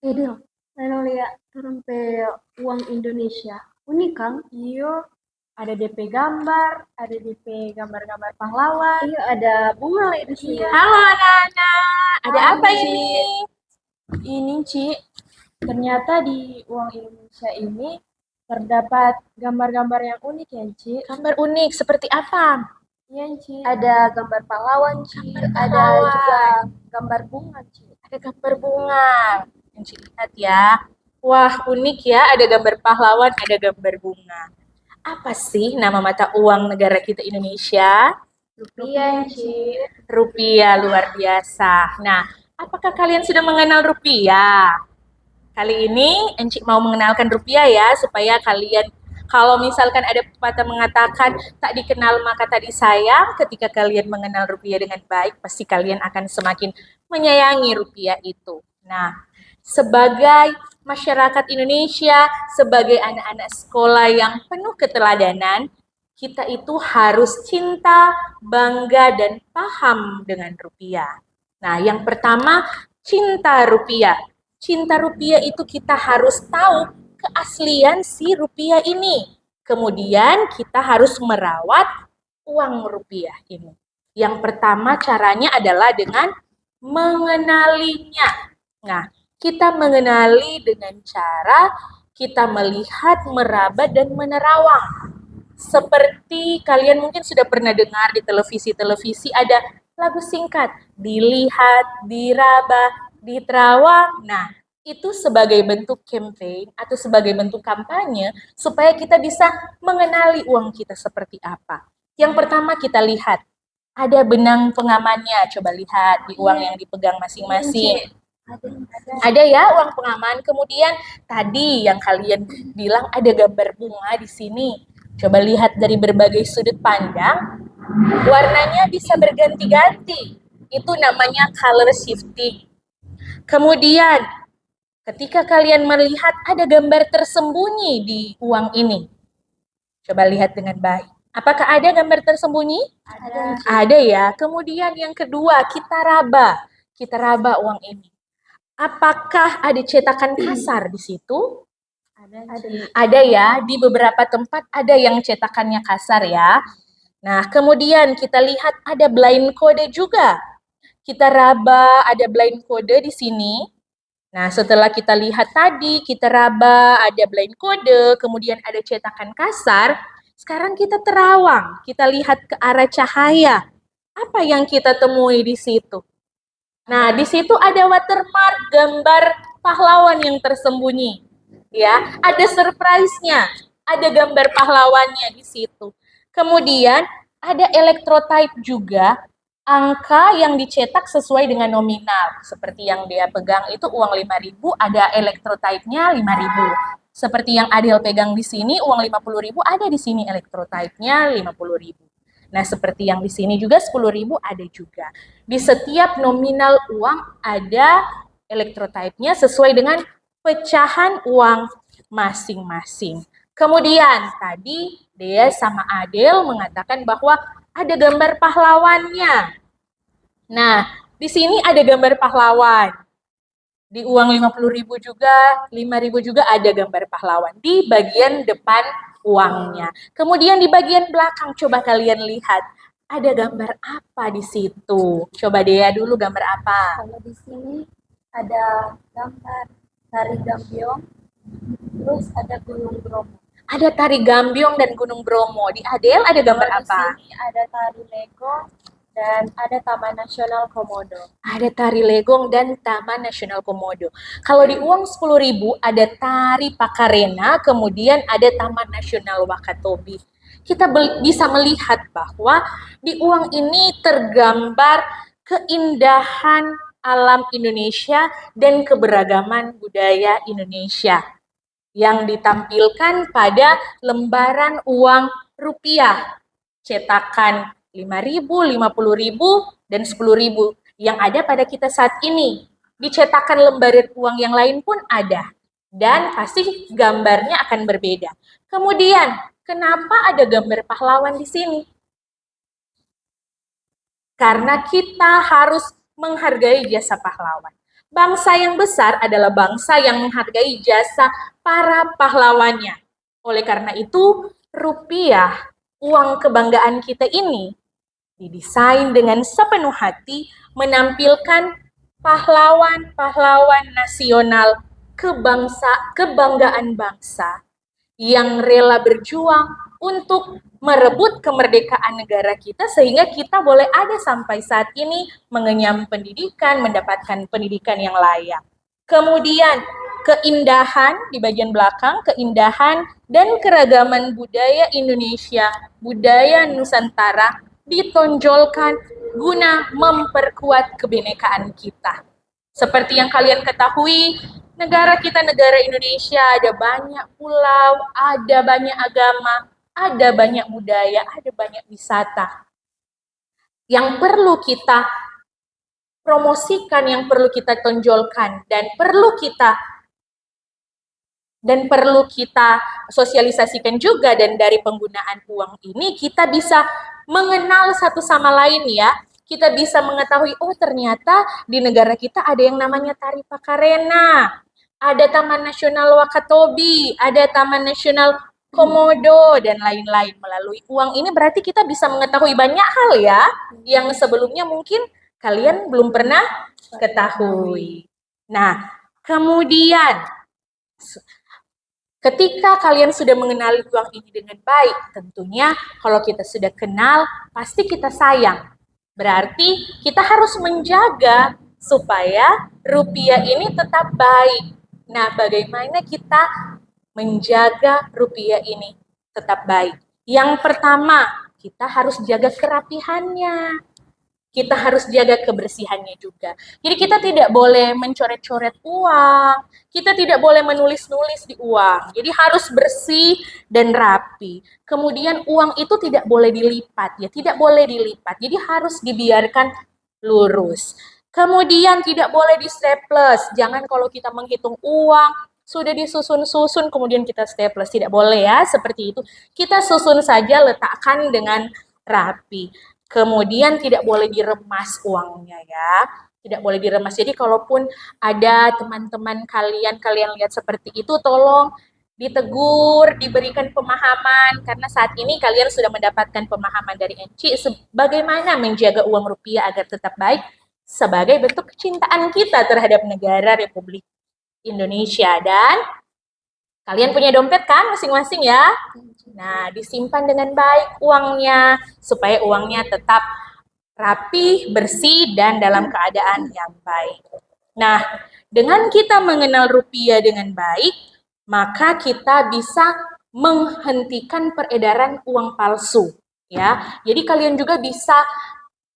Idil, lalu lihat turun pe uang Indonesia. Unik Kang? Iyo, ada DP gambar, ada DP gambar-gambar pahlawan. Iya ada bunga lagi di sini. Iya. Halo anak-anak, ada Halo, apa Ci. ini? Ini Ci, ternyata di uang Indonesia ini terdapat gambar-gambar yang unik ya Ci. Gambar unik seperti apa? Iya Ci. Ada gambar pahlawan, Ci. Gambar Ada pahlawan. juga gambar bunga, Ci. Ada gambar bunga. Yang Ci lihat ya. Wah unik ya, ada gambar pahlawan, ada gambar bunga. Apa sih nama mata uang negara kita Indonesia? Rupiah, Ci. Rupiah luar biasa. Nah, apakah kalian sudah mengenal rupiah? Kali ini Encik mau mengenalkan rupiah ya, supaya kalian kalau misalkan ada pepatah mengatakan tak dikenal maka tak disayang, ketika kalian mengenal rupiah dengan baik, pasti kalian akan semakin menyayangi rupiah itu. Nah, sebagai masyarakat Indonesia, sebagai anak-anak sekolah yang penuh keteladanan, kita itu harus cinta, bangga, dan paham dengan rupiah. Nah, yang pertama, cinta rupiah. Cinta rupiah itu kita harus tahu keaslian si rupiah ini. Kemudian kita harus merawat uang rupiah ini. Yang pertama caranya adalah dengan mengenalinya. Nah, kita mengenali dengan cara kita melihat, meraba, dan menerawang. Seperti kalian mungkin sudah pernah dengar di televisi-televisi ada lagu singkat, dilihat, diraba, diterawang. Nah, itu sebagai bentuk campaign atau sebagai bentuk kampanye supaya kita bisa mengenali uang kita seperti apa. Yang pertama kita lihat, ada benang pengamannya. Coba lihat di uang yang dipegang masing-masing. Ada ya uang pengaman. Kemudian tadi yang kalian bilang ada gambar bunga di sini. Coba lihat dari berbagai sudut pandang, warnanya bisa berganti-ganti. Itu namanya color shifting. Kemudian ketika kalian melihat ada gambar tersembunyi di uang ini, coba lihat dengan baik. Apakah ada gambar tersembunyi? Ada. Ada ya. Kemudian yang kedua, kita raba. Kita raba uang ini. Apakah ada cetakan kasar di situ? Ada ya, di beberapa tempat ada yang cetakannya kasar ya. Nah, kemudian kita lihat ada blind code juga. Kita raba, ada blind code di sini. Nah, setelah kita lihat tadi, kita raba, ada blind code, kemudian ada cetakan kasar, sekarang kita terawang, kita lihat ke arah cahaya. Apa yang kita temui di situ? Nah, di situ ada watermark gambar pahlawan yang tersembunyi. Ya, ada surprise-nya, ada gambar pahlawannya di situ. Kemudian ada electrotype juga, angka yang dicetak sesuai dengan nominal. Seperti yang dia pegang itu uang 5.000, ada electrotype-nya 5.000. Seperti yang Adil pegang di sini, uang 50.000, ada di sini electrotype-nya 50.000. Nah, seperti yang di sini juga 10.000 ada juga. Di setiap nominal uang ada electrotype-nya sesuai dengan pecahan uang masing-masing. Kemudian tadi Dea sama Adel mengatakan bahwa ada gambar pahlawannya. Nah, di sini ada gambar pahlawan. Di uang 50.000 juga, 5.000 juga ada gambar pahlawan di bagian depan uangnya. Kemudian di bagian belakang coba kalian lihat, ada gambar apa di situ? Coba Dea dulu gambar apa? Kalau di sini ada gambar tari gambiong, terus ada gunung Bromo. Ada tari gambiong dan gunung Bromo. Di Adel ada gambar Kalau apa? di sini ada tari legong dan ada Taman Nasional Komodo. Ada tari legong dan Taman Nasional Komodo. Kalau di uang 10.000 ada tari Pakarena, kemudian ada Taman Nasional Wakatobi. Kita bisa melihat bahwa di uang ini tergambar keindahan alam Indonesia dan keberagaman budaya Indonesia yang ditampilkan pada lembaran uang rupiah cetakan 5.000, 50.000, dan 10.000 yang ada pada kita saat ini. Dicetakan lembaran uang yang lain pun ada dan pasti gambarnya akan berbeda. Kemudian, kenapa ada gambar pahlawan di sini? Karena kita harus menghargai jasa pahlawan. Bangsa yang besar adalah bangsa yang menghargai jasa para pahlawannya. Oleh karena itu, rupiah, uang kebanggaan kita ini, didesain dengan sepenuh hati menampilkan pahlawan-pahlawan nasional kebanggaan bangsa yang rela berjuang untuk merebut kemerdekaan negara kita sehingga kita boleh ada sampai saat ini mengenyam pendidikan, mendapatkan pendidikan yang layak. Kemudian keindahan di bagian belakang, keindahan dan keragaman budaya Indonesia, budaya Nusantara ditonjolkan guna memperkuat kebinekaan kita. Seperti yang kalian ketahui, negara kita, negara Indonesia, ada banyak pulau, ada banyak agama, ada banyak budaya, ada banyak wisata. Yang perlu kita promosikan, yang perlu kita tonjolkan, dan perlu kita sosialisasikan juga. Dan dari penggunaan uang ini kita bisa mengenal satu sama lain ya. Kita bisa mengetahui, oh ternyata di negara kita ada yang namanya Tari Pakarena, ada Taman Nasional Wakatobi, ada Taman Nasional Komodo, dan lain-lain. Melalui uang ini berarti kita bisa mengetahui banyak hal ya, yang sebelumnya mungkin kalian belum pernah ketahui. Nah, kemudian ketika kalian sudah mengenali uang ini dengan baik, tentunya kalau kita sudah kenal, pasti kita sayang. Berarti kita harus menjaga supaya rupiah ini tetap baik. Nah, bagaimana kita menjaga rupiah ini tetap baik? Yang pertama, kita harus jaga kerapihannya. Kita harus jaga kebersihannya juga. Jadi kita tidak boleh mencoret-coret uang, kita tidak boleh menulis-nulis di uang. Jadi harus bersih dan rapi. Kemudian uang itu tidak boleh dilipat, ya tidak boleh dilipat. Jadi harus dibiarkan lurus. Kemudian tidak boleh di staples. Jangan kalau kita menghitung uang sudah disusun-susun kemudian kita staples, tidak boleh ya seperti itu. Kita susun saja, letakkan dengan rapi. Kemudian tidak boleh diremas uangnya ya. Tidak boleh diremas. Jadi kalaupun ada teman-teman kalian lihat seperti itu, tolong ditegur, diberikan pemahaman, karena saat ini kalian sudah mendapatkan pemahaman dari Enci bagaimana menjaga uang rupiah agar tetap baik sebagai bentuk kecintaan kita terhadap negara Republik Indonesia. Dan kalian punya dompet kan masing-masing ya? Nah, disimpan dengan baik uangnya supaya uangnya tetap rapi, bersih, dan dalam keadaan yang baik. Nah, dengan kita mengenal rupiah dengan baik, maka kita bisa menghentikan peredaran uang palsu. Ya, jadi kalian juga bisa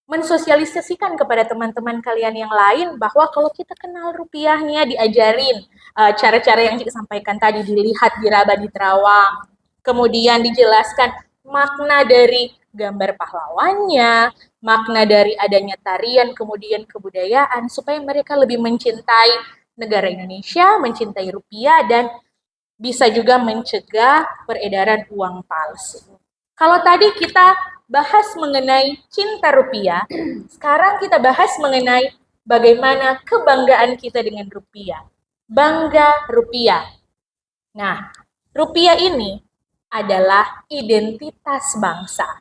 mensosialisasikan kepada teman-teman kalian yang lain bahwa kalau kita kenal rupiahnya, diajarin cara-cara yang disampaikan tadi, dilihat, diraba, diterawang, kemudian dijelaskan makna dari gambar pahlawannya, makna dari adanya tarian, kemudian kebudayaan, supaya mereka lebih mencintai negara Indonesia, mencintai rupiah, dan bisa juga mencegah peredaran uang palsu. Kalau tadi kita bahas mengenai cinta rupiah, sekarang kita bahas mengenai bagaimana kebanggaan kita dengan rupiah. Bangga rupiah. Nah, rupiah ini adalah identitas bangsa.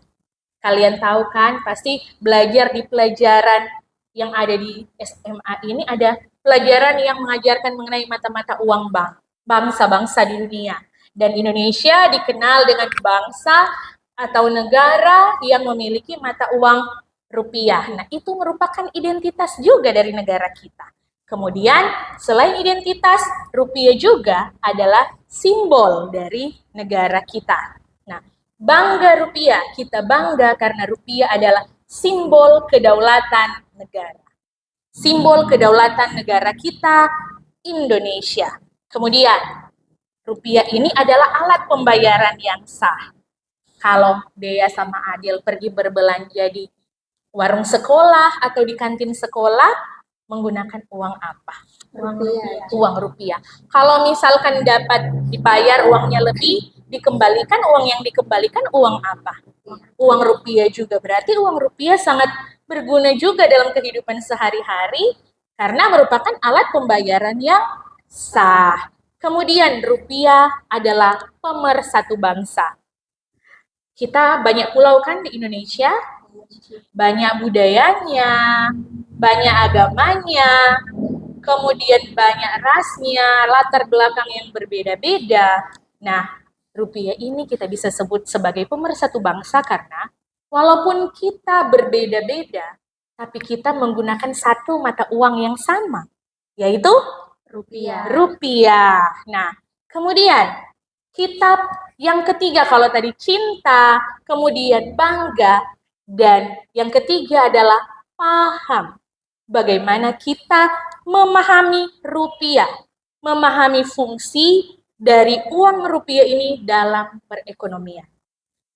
Kalian tahu kan, pasti belajar di pelajaran yang ada di SMA ini ada pelajaran yang mengajarkan mengenai mata-mata uang bangsa-bangsa di dunia. Dan Indonesia dikenal dengan bangsa atau negara yang memiliki mata uang rupiah. Nah, itu merupakan identitas juga dari negara kita. Kemudian, selain identitas, rupiah juga adalah simbol dari negara kita. Nah, bangga rupiah, kita bangga karena rupiah adalah simbol kedaulatan negara. Simbol kedaulatan negara kita, Indonesia. Kemudian, rupiah ini adalah alat pembayaran yang sah. Kalau Dea sama Adil pergi berbelanja di warung sekolah atau di kantin sekolah, menggunakan uang apa? Uang rupiah. Kalau misalkan dapat dibayar uangnya lebih, dikembalikan uang yang dikembalikan uang apa? Uang rupiah juga. Berarti uang rupiah sangat berguna juga dalam kehidupan sehari-hari karena merupakan alat pembayaran yang sah. Kemudian rupiah adalah pemersatu bangsa. Kita banyak pulau kan di Indonesia, banyak budayanya, banyak agamanya, kemudian banyak rasnya, latar belakang yang berbeda-beda. Nah, rupiah ini kita bisa sebut sebagai pemersatu bangsa karena walaupun kita berbeda-beda, tapi kita menggunakan satu mata uang yang sama, yaitu rupiah. Nah, kemudian kita yang ketiga kalau tadi cinta, kemudian bangga, dan yang ketiga adalah paham. Bagaimana kita memahami rupiah, memahami fungsi dari uang rupiah ini dalam perekonomian.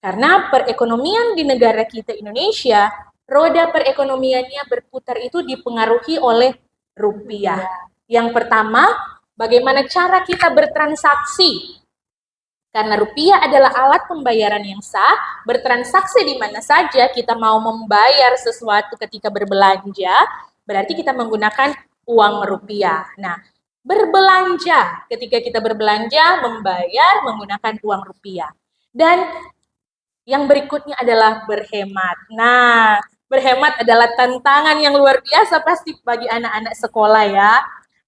Karena perekonomian di negara kita Indonesia, roda perekonomiannya berputar itu dipengaruhi oleh rupiah. Yang pertama, bagaimana cara kita bertransaksi. Karena rupiah adalah alat pembayaran yang sah, bertransaksi di mana saja kita mau membayar sesuatu ketika berbelanja, berarti kita menggunakan uang rupiah. Nah, berbelanja, ketika kita berbelanja, membayar menggunakan uang rupiah. Dan yang berikutnya adalah berhemat. Nah, berhemat adalah tantangan yang luar biasa pasti bagi anak-anak sekolah ya.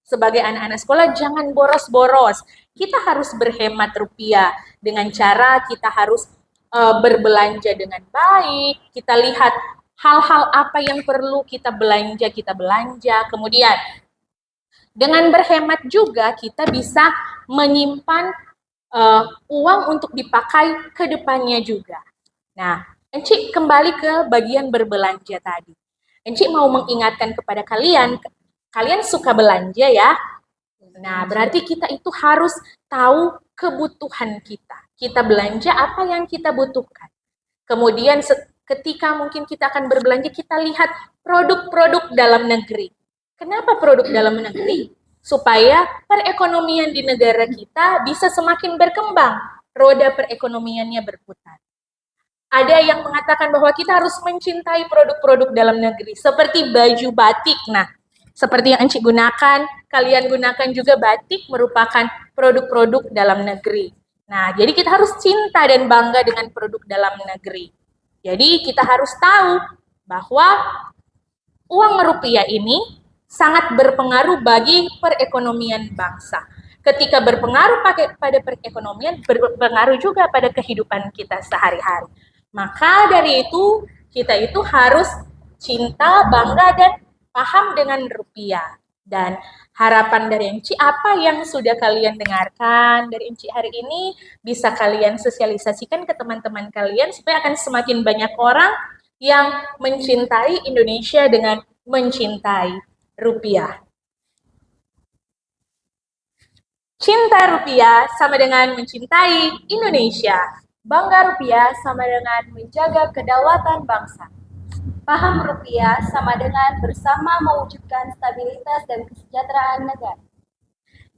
Sebagai anak-anak sekolah jangan boros-boros. Kita harus berhemat rupiah dengan cara kita harus berbelanja dengan baik. Kita lihat hal-hal apa yang perlu kita belanja. Kemudian dengan berhemat juga kita bisa menyimpan uang untuk dipakai ke depannya juga. Nah, Encik kembali ke bagian berbelanja tadi. Encik mau mengingatkan kepada kalian, kalian suka belanja ya? Nah, berarti kita itu harus tahu kebutuhan kita. Kita belanja apa yang kita butuhkan. Kemudian ketika mungkin kita akan berbelanja, kita lihat produk-produk dalam negeri. Kenapa produk dalam negeri? Supaya perekonomian di negara kita bisa semakin berkembang. Roda perekonomiannya berputar. Ada yang mengatakan bahwa kita harus mencintai produk-produk dalam negeri, seperti baju batik. Nah, seperti yang Encik gunakan, kalian gunakan juga batik merupakan produk-produk dalam negeri. Nah, jadi kita harus cinta dan bangga dengan produk dalam negeri. Jadi kita harus tahu bahwa uang rupiah ini sangat berpengaruh bagi perekonomian bangsa. Ketika berpengaruh pada perekonomian, berpengaruh juga pada kehidupan kita sehari-hari. Maka dari itu, kita itu harus cinta, bangga, dan paham dengan rupiah. Dan harapan dari Encik, apa yang sudah kalian dengarkan dari Encik hari ini, bisa kalian sosialisasikan ke teman-teman kalian, supaya akan semakin banyak orang yang mencintai Indonesia dengan mencintai rupiah. Cinta rupiah sama dengan mencintai Indonesia. Bangga rupiah sama dengan menjaga kedaulatan bangsa. Paham rupiah sama dengan bersama mewujudkan stabilitas dan kesejahteraan negara.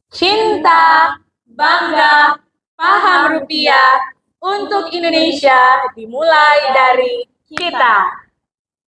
Cinta, bangga, paham rupiah untuk Indonesia dimulai dari kita.